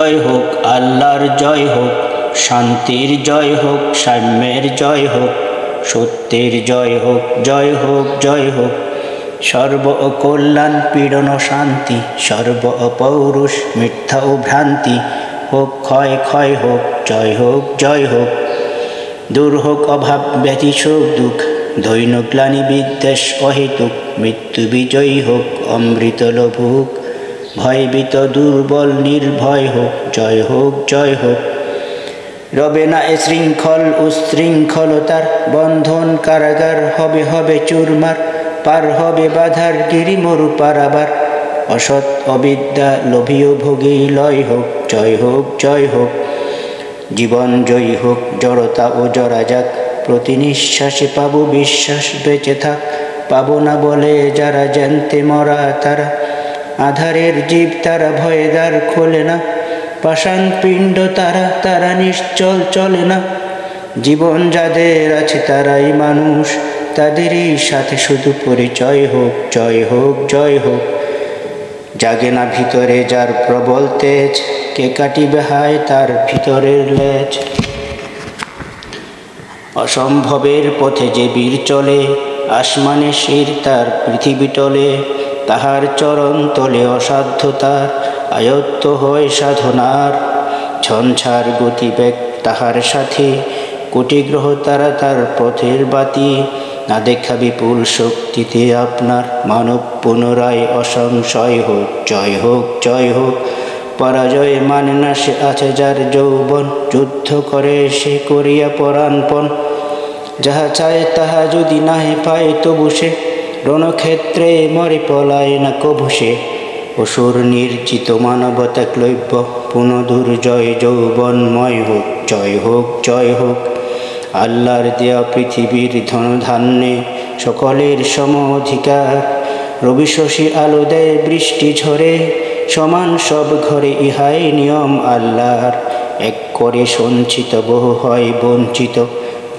জয় হোক আল্লাহর জয় হোক, শান্তির জয় হোক, সাম্যের জয় হোক, সত্যের জয় হোক, জয় হোক, জয় হোক। সর্ব কল্যাণ পীড়ন শান্তি, সর্ব পৌরুষ মিথ্যা ও ভ্রান্তি, হোক ক্ষয় ক্ষয় হোক, জয় হোক, জয় হোক। দূর হোক অভাব ব্যাধি শোক দুঃখ, দৈন্য গ্লানি বিদ্বেষ অহেতুক, মৃত্যু বিজয়ী হোক, অমৃত লভুক, ভয়ভীত দুর্বল নির্ভয় হোক, জয় হোক, জয় হোক। রবে না এ শৃঙ্খল উশৃঙ্খলতার বন্ধন, কারাগার হবে হবে চুরমার, পার হবে বাধার গিরি মরু পারাবার, অসৎ অবিদ্যা লোভীয় ভোগী লয় হোক, জয় হোক, জয় হোক। জীবন জয়ী হোক জড়তা ও জরা যাক, প্রতি নিঃশ্বাসে পাবো বিশ্বাস বেঁচে থাক, পাবো না বলে যারা জানতে মরা তারা, আধারের জীব তারা ভয়ে দ্বার খোলে না, পাষাণ পিণ্ড তারা তারা নিশ্চল চলে না। জীবন যাদের আছে তারাই মানুষ, তাদেরই সাথে শুধু পরিচয় হোক, জয় হোক, জয় হোক। জাগে না ভিতরে যার প্রবল তেজ, কে কাটিবে হায় তার ভিতরের লেজ। অসম্ভবের পথে যে বীর চলে, আসমানে শির তার পৃথিবী টলে, তাহার চরণ তলে অসাধ্য তার, আয়ত্ত হয় সাধনার। ঝঞ্ঝার গতিবেগ তাহার সাথে, কোটি গ্রহ তারা তার পথের বাতি, না দেখা বিপুল শক্তিতে আপনার, মানব পুনরায় অসংশয় হোক, জয় হোক, জয় হোক। পরাজয় মানে না সে আছে যার যৌবন, যুদ্ধ করে সে করিয়া পরাণপণ, যাহা চায় তাহা যদি নাহে পায় তবু সে, রণক্ষেত্রে মরে পলায় না কভু সে। অসুর নির্জিত মানবতা ক্লৈব্য, পুনঃ দুর্জয় যৌবনময় হোক, জয় হোক, জয় হোক। আল্লাহর দেয়া পৃথিবীর ধনধান্যে সকলের সম অধিকার, রবি শশী আলো দেয় বৃষ্টি ঝরে, সমান সব ঘরে ইহাই নিয়ম আল্লাহর। এক করে সঞ্চিত বহু হয় বঞ্চিত,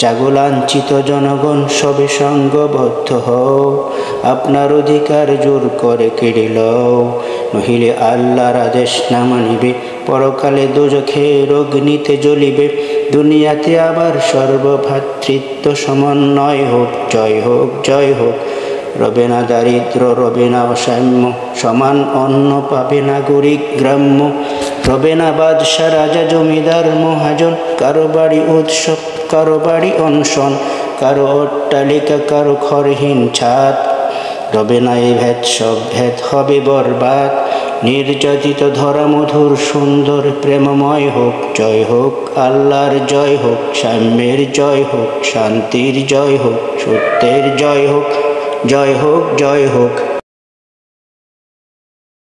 জাগো লাঞ্ছিত জনগণ সবে সঙ্গবদ্ধ হও, আপনার অধিকার জোর করে কেড়ে লও, নহিলে আল্লাহর আদেশ না মানিবে, পরকালে দোজখের অগ্নিতে জ্বলিবে। দুনিয়াতে আবার সর্বভ্রাতৃত্ব সমন্বয় হোক, জয় হোক, জয় হোক। রবে না দারিদ্র রবে না অসাম্য, সমান অন্ন পাবে নাগরিক গ্রাম্য। রবে না বাদশা রাজা জমিদার মহাজন, কারো বাড়ি উৎসব কারো বাড়ি অনশন, কারো অট্টালিকা কারো ঘরহীন ছাদ। রবে না এই ভেদ সব ভেদ হবে বরবাদ, নির্যাতিত ধরা মধুর সুন্দর প্রেমময় হোক, জয় হোক আল্লাহর জয় হোক, সাম্যের জয় হোক, শান্তির জয় হোক, সত্যের জয় হোক, জয় হোক, জয় হোক।